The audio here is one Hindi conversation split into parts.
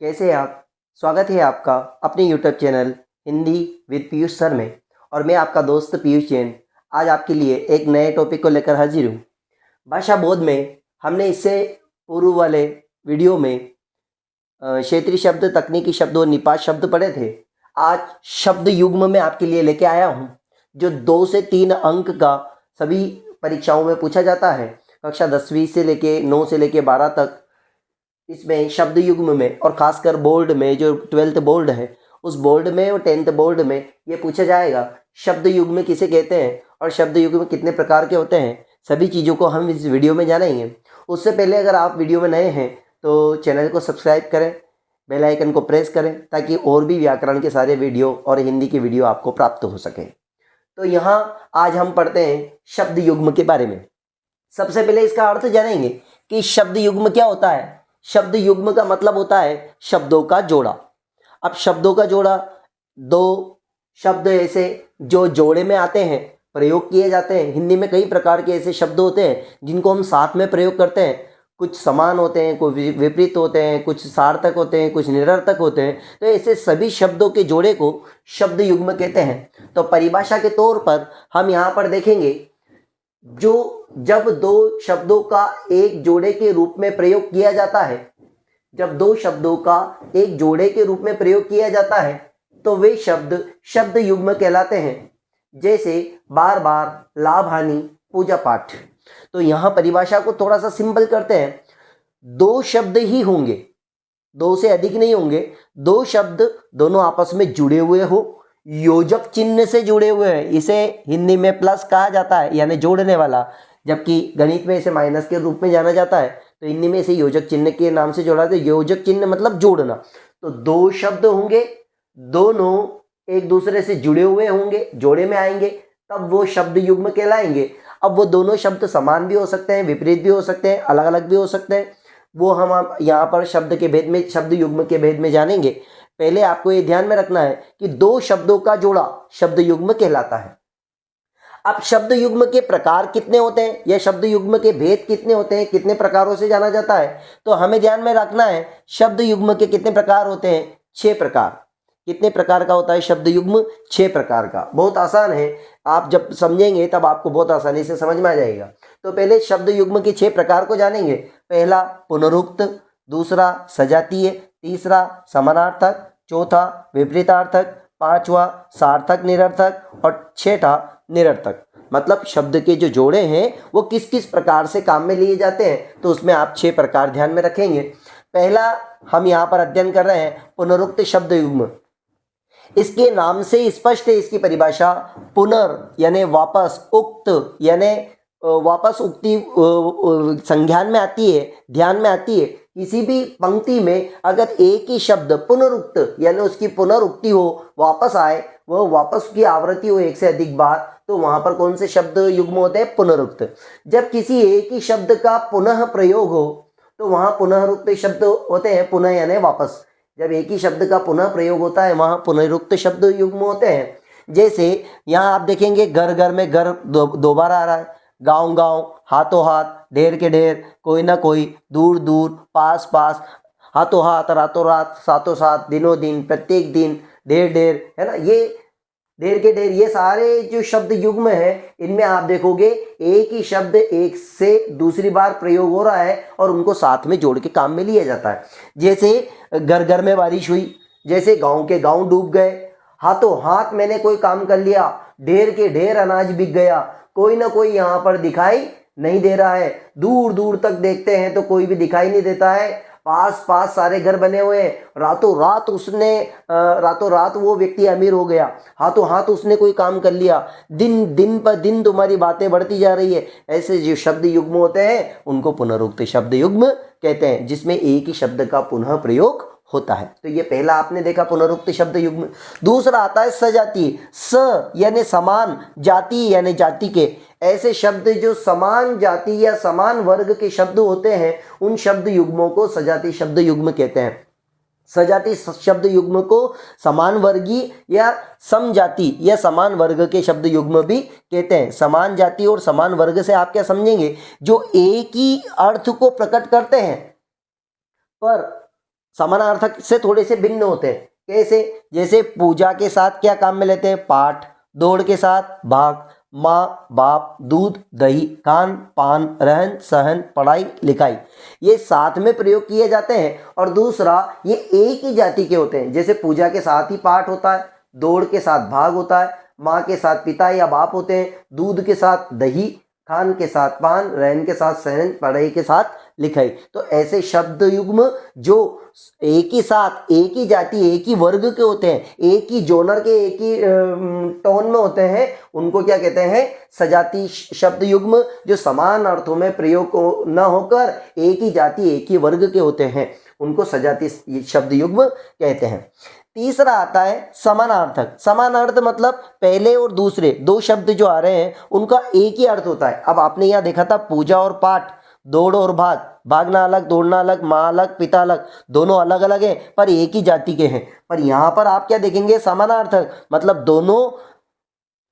कैसे हैं आप? स्वागत है आपका अपने YouTube channel Hindi with Piyush sir में। और मैं आपका दोस्त पीयूष जैन आज आपके लिए एक नए टॉपिक को लेकर हाजिर हूँ। भाषा बोध में हमने इससे पूर्व वाले वीडियो में क्षेत्रीय शब्द, तकनीकी शब्द और निपात शब्द पढ़े थे। आज शब्द युग्म में आपके लिए लेके आया हूँ, जो 2 से 3 अंक का सभी परीक्षाओं में पूछा जाता है। कक्षा 10वीं से लेके 9 से लेके 12 तक इसमें शब्द युग्म में, और खासकर बोर्ड में जो 12th बोर्ड है उस बोर्ड में और 10th बोर्ड में ये पूछा जाएगा शब्द युग्म किसे कहते हैं और शब्द युग्म कितने प्रकार के होते हैं। सभी चीज़ों को हम इस वीडियो में जानेंगे। उससे पहले अगर आप वीडियो में नए हैं तो चैनल को सब्सक्राइब करें, बेल आइकन को प्रेस करें ताकि और भी व्याकरण के सारे वीडियो और हिंदी की वीडियो आपको प्राप्त हो सके। तो यहाँ आज हम पढ़ते हैं शब्द युग्म के बारे में। सबसे पहले इसका अर्थ जानेंगे कि शब्द युग्म क्या होता है। शब्द युग्म का मतलब होता है शब्दों का जोड़ा। अब शब्दों का जोड़ा, 2 शब्द ऐसे जो जोड़े में आते हैं, प्रयोग किए जाते हैं। हिंदी में कई प्रकार के ऐसे शब्द होते हैं जिनको हम साथ में प्रयोग करते हैं। कुछ समान होते हैं, कुछ विपरीत होते हैं, कुछ सार्थक होते हैं, कुछ निरर्थक होते हैं। तो ऐसे सभी शब्दों के जोड़े को शब्द युग्म कहते हैं। तो परिभाषा के तौर पर हम यहाँ पर देखेंगे, जब 2 शब्दों का एक जोड़े के रूप में प्रयोग किया जाता है, जब 2 शब्दों का एक जोड़े के रूप में प्रयोग किया जाता है तो वे शब्द शब्द युग्म कहलाते हैं। जैसे बार बार, लाभ हानि, पूजा पाठ। तो यहाँ परिभाषा को थोड़ा सा सिंपल करते हैं। 2 शब्द ही होंगे, 2 से अधिक नहीं होंगे। 2 शब्द दोनों आपस में जुड़े हुए हो, योजक चिन्ह से जुड़े हुए हैं। इसे हिंदी में प्लस कहा जाता है, यानी जोड़ने वाला, जबकि गणित में इसे माइनस के रूप में जाना जाता है। तो हिंदी में इसे योजक चिन्ह के नाम से जोड़ा जाता है। योजक चिन्ह मतलब जोड़ना। तो 2 शब्द होंगे, दोनों एक दूसरे से जुड़े हुए होंगे, जोड़े में आएंगे, तब वो शब्द युग्म कहलाएंगे। अब वो दोनों शब्द समान भी हो सकते हैं, विपरीत भी हो सकते हैं, अलग अलग भी हो सकते हैं। वो हम यहाँ पर शब्द के भेद में, शब्द युग्म के भेद में जानेंगे। पहले आपको ये ध्यान में रखना है कि 2 शब्दों का जोड़ा शब्द युग्म कहलाता है। अब शब्द युग्म के प्रकार कितने होते हैं या शब्द युग्म के भेद कितने होते हैं, कितने प्रकारों से जाना जाता है, तो हमें ध्यान में रखना है शब्द युग्म के कितने प्रकार होते हैं। 6 प्रकार। कितने प्रकार का होता है शब्द युग्म? 6 प्रकार का। बहुत आसान है, आप जब समझेंगे तब आपको बहुत आसानी से समझ में आ जाएगा। तो पहले शब्द युग्म के 6 प्रकार को जानेंगे। पहला पुनरुक्त, दूसरा सजातीय, तीसरा समानार्थक, चौथा विपरीतार्थक, 5वां सार्थक निरर्थक और 6ठा निरर्थक। मतलब शब्द के जो जोड़े हैं वो किस किस प्रकार से काम में लिए जाते हैं, तो उसमें आप 6 प्रकार ध्यान में रखेंगे। पहला हम यहाँ पर अध्ययन कर रहे हैं पुनरुक्त शब्द युग्म। इसके नाम से स्पष्ट है इसकी परिभाषा। पुनर यानी वापस, उक्त यानी वापस, उक्ति संज्ञान में आती है, ध्यान में आती है। किसी भी पंक्ति में अगर एक ही शब्द पुनरुक्त यानी उसकी पुनरुक्ति हो, वापस आए, वह वापस की आवृत्ति हो 1 से अधिक बार, तो वहां पर कौन से शब्द युग्म होते हैं? पुनरुक्त। जब किसी एक ही शब्द का पुनः प्रयोग हो तो वहां पुनरुक्त शब्द होते हैं। पुनः यानी वापस। जब एक ही शब्द का पुनः प्रयोग होता है वहां पुनरुक्त शब्द युग्म होते हैं। जैसे यहाँ आप देखेंगे घर घर में घर 2 बार आ रहा है, गांव गांव, हाथों हाथ, ढेर के ढेर, कोई ना कोई, दूर दूर, पास पास, हाथों हाथ, रातों रात, साथों साथ, दिनों दिन, प्रत्येक दिन, ढेर ढेर, है ना। ये ढेर के ढेर, ये सारे जो शब्द युग्म है, इनमें आप देखोगे एक ही शब्द एक से दूसरी बार प्रयोग हो रहा है और उनको साथ में जोड़ के काम में लिया जाता है। जैसे घर घर में बारिश हुई, जैसे गांव के गांव डूब गए, हाथों हाथ मैंने कोई काम कर लिया, ढेर के ढेर अनाज बिक गया, कोई ना कोई यहाँ पर दिखाई नहीं दे रहा है, दूर दूर तक देखते हैं तो कोई भी दिखाई नहीं देता है, पास पास सारे घर बने हुए हैं, रातों रात वो व्यक्ति अमीर हो गया, हाथों हाथ उसने कोई काम कर लिया, दिन दिन पर दिन तुम्हारी बातें बढ़ती जा रही है। ऐसे जो शब्द युग्म होते हैं उनको पुनरुक्त शब्द युग्म कहते हैं, जिसमें एक ही शब्द का पुनः प्रयोग होता है। तो ये पहला आपने देखा पुनरुक्त शब्द युग्म। दूसरा आता है सजातीय। स यानी समान, जाति यानी जाति के। ऐसे शब्द जो समान जाति या समान वर्ग के शब्द होते हैं उन शब्द युग्मों को सजातीय शब्द युग्म कहते हैं। सजातीय शब्द युग्म को समान वर्गीय या समजाति या समान वर्ग के शब्द युग्म भी कहते हैं। समान जाति और समान वर्ग से आप क्या समझेंगे? जो एक ही अर्थ को प्रकट करते हैं पर समानार्थक से थोड़े से भिन्न होते हैं। कैसे? जैसे पूजा के साथ क्या काम में लेते हैं? पाठ। दौड़ के साथ भाग। माँ बाप, दूध दही, खान पान, रहन सहन, पढ़ाई लिखाई, ये साथ में प्रयोग किए जाते हैं। और दूसरा, ये एक ही जाति के होते हैं। जैसे पूजा के साथ ही पाठ होता है, दौड़ के साथ भाग होता है, माँ के साथ पिता या बाप होते हैं, दूध के साथ दही, खान के साथ पान, रहन के साथ सहन, पढ़ाई के साथ लिखाई। तो ऐसे शब्द युग्म जो एक ही साथ, एक ही जाति, एक ही वर्ग के होते हैं, एक ही जोनर के, एक ही टोन में होते हैं, उनको क्या कहते हैं? सजाती शब्द युग्म। जो समान अर्थों में प्रयोग न होकर एक ही जाति, एक ही वर्ग के होते हैं, उनको सजाती शब्द युग्म कहते हैं। तीसरा आता है समानार्थक। समानार्थ मतलब पहले और दूसरे दो शब्द जो आ रहे हैं उनका एक ही अर्थ होता है। अब आपने यहाँ देखा था पूजा और पाठ, दौड़ और भाग, भागना अलग, दौड़ना अलग, माँ अलग, पिता अलग, दोनों अलग अलग हैं पर एक ही जाति के हैं। पर यहाँ पर आप क्या देखेंगे? समानार्थक मतलब दोनों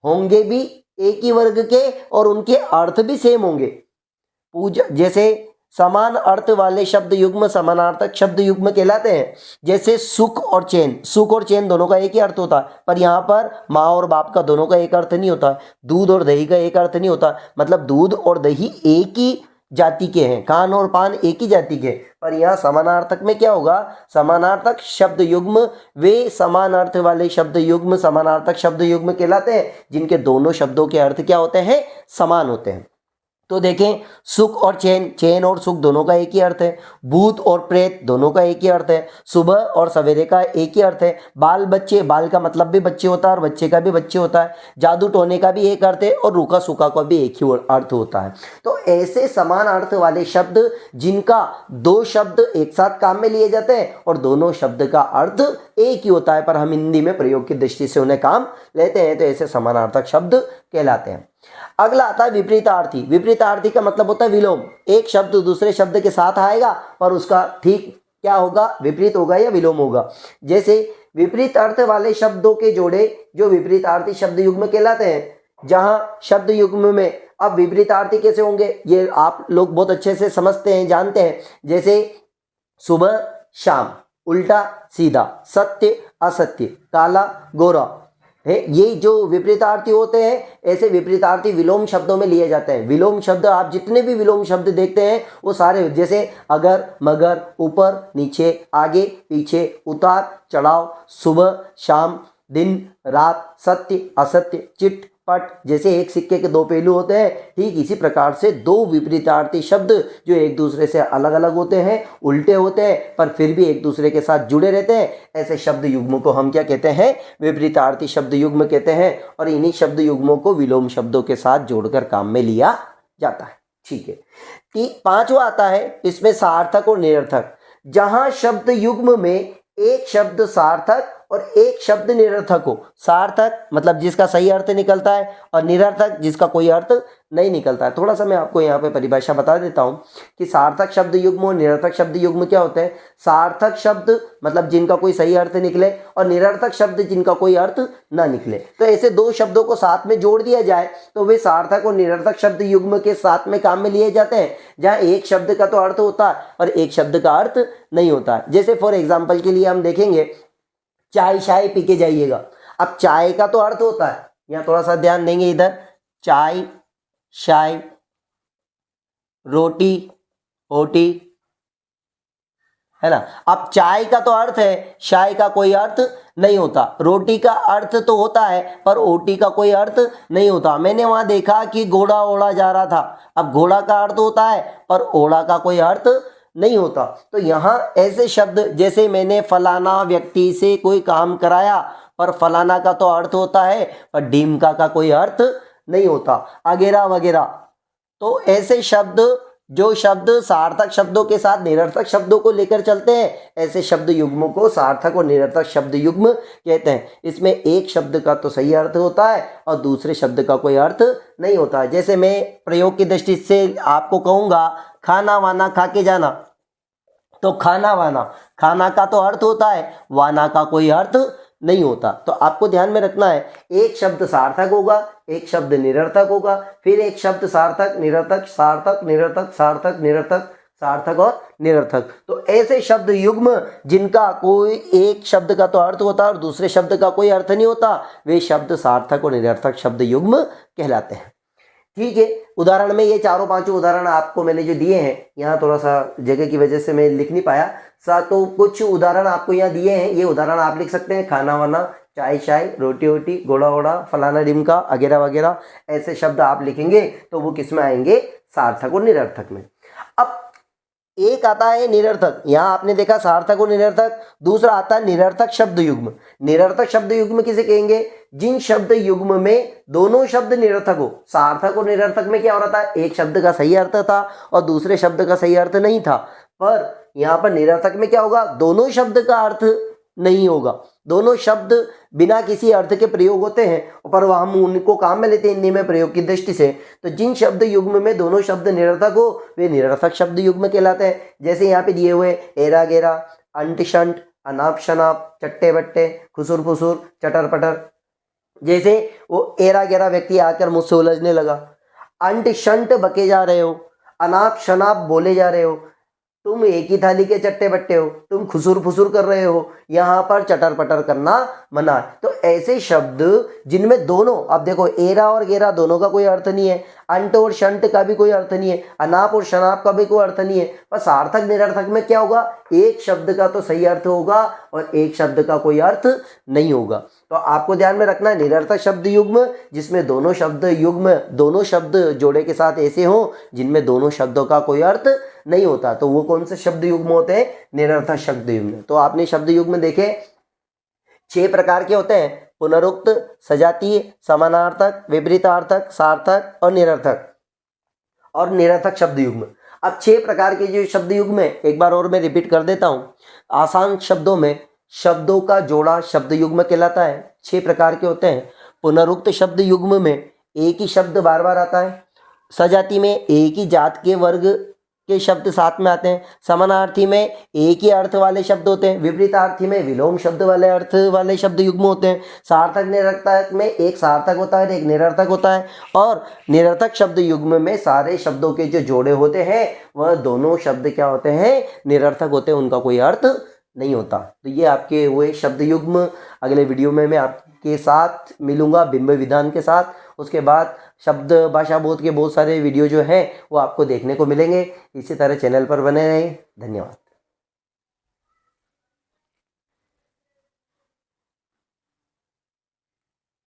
होंगे भी एक ही वर्ग के और उनके अर्थ भी सेम होंगे। पूजा जैसे समान अर्थ वाले शब्द युग्म समानार्थक शब्द युग्म कहलाते हैं। जैसे सुख और चैन, सुख और चैन दोनों का एक ही अर्थ होता है, पर यहाँ पर माँ और बाप का दोनों का एक अर्थ नहीं होता। दूध और दही का एक अर्थ नहीं होता, मतलब दूध और दही एक ही जाति के हैं, खान और पान एक ही जाति के। पर यहाँ समानार्थक में क्या होगा? समानार्थक शब्द युग्म वे समान अर्थ वाले शब्द युग्म समानार्थक शब्द युग्म कहलाते हैं जिनके दोनों शब्दों के अर्थ क्या होते हैं? समान होते हैं। तो देखें, सुख और चैन, चैन और सुख दोनों का एक ही अर्थ है। भूत और प्रेत दोनों का एक ही अर्थ है। सुबह और सवेरे का एक ही अर्थ है। बाल बच्चे, बाल का मतलब भी बच्चे होता है और बच्चे का भी बच्चे होता है। जादू टोने का भी एक अर्थ है और रूखा सूखा का भी एक ही अर्थ होता है। तो ऐसे समान अर्थ वाले शब्द जिनका दो शब्द एक साथ काम में लिए जाते हैं और दोनों शब्द का अर्थ एक ही होता है, पर हम हिंदी में प्रयोग की दृष्टि से उन्हें काम लेते हैं, तो ऐसे समानार्थक शब्द कहलाते हैं। अगला आता है विपरीतार्थी। विपरीतार्थी का मतलब होता है विलोम। एक शब्द दूसरे शब्द के साथ आएगा पर उसका ठीक क्या होगा? विपरीत होगा या विलोम होगा। जैसे विपरीत अर्थ वाले शब्दों के जोड़े जो विपरीतार्थी शब्द युग्म कहलाते हैं। जहां शब्द युग्म में अब विपरीतार्थी कैसे होंगे ये आप लोग बहुत अच्छे से समझते हैं, जानते हैं। जैसे सुबह शाम, उल्टा सीधा, सत्य असत्य, काला गोरा है, ये जो विपरीतार्थी होते हैं ऐसे विपरीतार्थी विलोम शब्दों में लिए जाते हैं। विलोम शब्द आप जितने भी विलोम शब्द देखते हैं वो सारे, जैसे अगर मगर, ऊपर नीचे, आगे पीछे, उतार चढ़ाव, सुबह शाम, दिन रात, सत्य असत्य, चिट पट, जैसे एक सिक्के के दो पहलू होते हैं, ठीक इसी प्रकार से दो विपरीतार्थी शब्द जो एक दूसरे से अलग अलग होते हैं, उल्टे होते हैं, पर फिर भी एक दूसरे के साथ जुड़े रहते हैं, ऐसे शब्द युग्मों को हम क्या कहते हैं? विपरीतार्थी शब्द युग्म कहते हैं। और इन्हीं शब्द युग्मों को विलोम शब्दों के साथ जोड़कर काम में लिया जाता है। ठीक है। पांचवा आता है इसमें सार्थक और निरर्थक। जहां शब्द युग्म में एक शब्द सार्थक और एक शब्द निरर्थक हो। सार्थक मतलब जिसका सही अर्थ निकलता है और निरर्थक जिसका कोई अर्थ नहीं निकलता है। थोड़ा सा मैं आपको यहाँ पे परिभाषा बता देता हूँ कि सार्थक शब्द युग्म और निरर्थक शब्द युग्म क्या होते हैं। सार्थक शब्द मतलब जिनका कोई सही अर्थ निकले और निरर्थक शब्द जिनका कोई अर्थ ना निकले। तो ऐसे दो शब्दों को साथ में जोड़ दिया जाए तो वे सार्थक और निरर्थक शब्द युग्म के साथ में काम में लिए जाते हैं, जहाँ एक शब्द का तो अर्थ होता है और एक शब्द का अर्थ नहीं होता है। जैसे फॉर एग्जाम्पल के लिए हम देखेंगे, चाय शाय पी के जाइएगा। अब चाय का तो अर्थ होता है, यहाँ थोड़ा सा ध्यान देंगे, इधर चाय शाय, रोटी ओटी, है ना। अब चाय का तो अर्थ है, शाय का कोई अर्थ नहीं होता। रोटी का अर्थ तो होता है पर ओटी का कोई अर्थ नहीं होता। मैंने वहां देखा कि घोड़ा ओढ़ा जा रहा था। अब घोड़ा का अर्थ होता है पर ओढ़ा का कोई अर्थ नहीं होता। तो यहाँ ऐसे शब्द जैसे मैंने फलाना व्यक्ति से कोई काम कराया, पर फलाना का तो अर्थ होता है पर ढीमका का कोई अर्थ नहीं होता, वगैरह वगैरह। तो ऐसे शब्द जो शब्द सार्थक शब्दों के साथ निरर्थक शब्दों को लेकर चलते हैं, ऐसे शब्द युग्मों को सार्थक और निरर्थक शब्द युग्म कहते हैं। इसमें एक शब्द का तो सही अर्थ होता है और दूसरे शब्द का कोई अर्थ नहीं होता है। जैसे मैं प्रयोग की दृष्टि से आपको कहूँगा खाना वाना खा के जाना, तो खाना वाना, खाना का तो अर्थ होता है, वाना का कोई अर्थ नहीं होता। तो आपको ध्यान में रखना है, एक शब्द सार्थक होगा, एक शब्द निरर्थक होगा, फिर एक शब्द सार्थक निरर्थक सार्थक निरर्थक सार्थक निरर्थक, सार्थक और निरर्थक। तो ऐसे शब्द युग्म जिनका कोई एक शब्द का तो अर्थ होता है और दूसरे शब्द का कोई अर्थ नहीं होता, वे शब्द सार्थक और निरर्थक शब्द युग्म कहलाते हैं। ठीक है, उदाहरण में ये चारों पांचों उदाहरण आपको मैंने जो दिए हैं, यहाँ थोड़ा सा जगह की वजह से मैं लिख नहीं पाया तो कुछ उदाहरण आपको यहाँ दिए हैं, ये उदाहरण आप लिख सकते हैं। खाना वाना, चाय शाय, रोटी वोटी, घोड़ा वोड़ा, फलाना डिमका वगैरह वगैरह, ऐसे शब्द आप लिखेंगे तो वो किस में आएंगे, सार्थक और निरर्थक में। अब एक आता है निरर्थक, यहाँ आपने देखा सार्थक और निरर्थक। दूसरा आता है निरर्थक शब्द युग्म। निरर्थक शब्द युग्म किसे कहेंगे, जिन शब्द युग्म में दोनों शब्द निरर्थक हो। सार्थक और निरर्थक में क्या हो रहा था, एक शब्द का सही अर्थ था और दूसरे शब्द का सही अर्थ नहीं था, पर यहाँ पर निरर्थक में क्या होगा, दोनों शब्द का अर्थ नहीं होगा, दोनों शब्द बिना किसी अर्थ के प्रयोग होते हैं, पर वह हम उनको काम में लेते हैं हिंदी में प्रयोग की दृष्टि से। तो जिन शब्द युग्म में दोनों शब्द निरर्थक हो वे निरर्थक शब्द युग्म कहलाते हैं। जैसे यहाँ पे दिए हुए एरा गेरा, अंट शंट, अनाप शनाप, चट्टे बट्टे, खुसुर फुसुर, चटर पटर। जैसे वो एरा गेरा व्यक्ति आकर मुझसे उलझने लगा, अंट शंट बके जा रहे हो, अनाप शनाप बोले जा रहे हो, तुम एक ही थाली के चट्टे बट्टे हो, तुम खुसुर फुसुर कर रहे हो, यहाँ पर चटर पटर करना मना। तो ऐसे शब्द जिनमें दोनों, अब देखो एरा और गेरा दोनों का कोई अर्थ नहीं है, अंट और शंट का भी कोई अर्थ नहीं है, अनाप और शनाप का भी कोई अर्थ नहीं है, पर सार्थक निरर्थक में क्या होगा, एक शब्द का तो सही अर्थ होगा और एक शब्द का कोई अर्थ नहीं होगा। तो आपको ध्यान में रखना है, निरर्थक शब्द युग्म जिसमें दोनों शब्द जोड़े के साथ ऐसे हो जिनमें दोनों शब्दों का कोई अर्थ नहीं होता, तो वो कौन से शब्द युग्म होते हैं, निरर्थक शब्द युग्म। तो आपने शब्द युग्म देखे 6 प्रकार के होते हैं, पुनरुक्त, सजातीय, समानार्थक, विपरीतार्थक, सार्थक और निरर्थक शब्द युग्म। अब 6 प्रकार के जो शब्द युग्म है, एक बार और मैं रिपीट कर देता हूं। आसान शब्दों में शब्दों का जोड़ा शब्द युग्म कहलाता है। 6 प्रकार के होते हैं। पुनरुक्त शब्द युग्म में एक ही शब्द बार बार आता है। सजाती में एक ही जात के वर्ग के शब्द साथ में आते हैं। समानार्थी में एक ही अर्थ वाले शब्द होते हैं। विपरीतार्थी में विलोम शब्द वाले अर्थ वाले शब्द युग्म होते हैं। सार्थक निरर्थक में एक सार्थक होता है, एक निरर्थक होता है। और निरर्थक शब्द युग्म में सारे शब्दों के जो जोड़े होते हैं वह दोनों शब्द क्या होते हैं, निरर्थक होते हैं, उनका कोई अर्थ नहीं होता। तो ये आपके हुए शब्द युग्म। अगले वीडियो में मैं आपके साथ मिलूंगा बिंब विधान के साथ। उसके बाद शब्द भाषा बोध के बहुत सारे वीडियो जो हैं वो आपको देखने को मिलेंगे। इसी तरह चैनल पर बने रहें। धन्यवाद।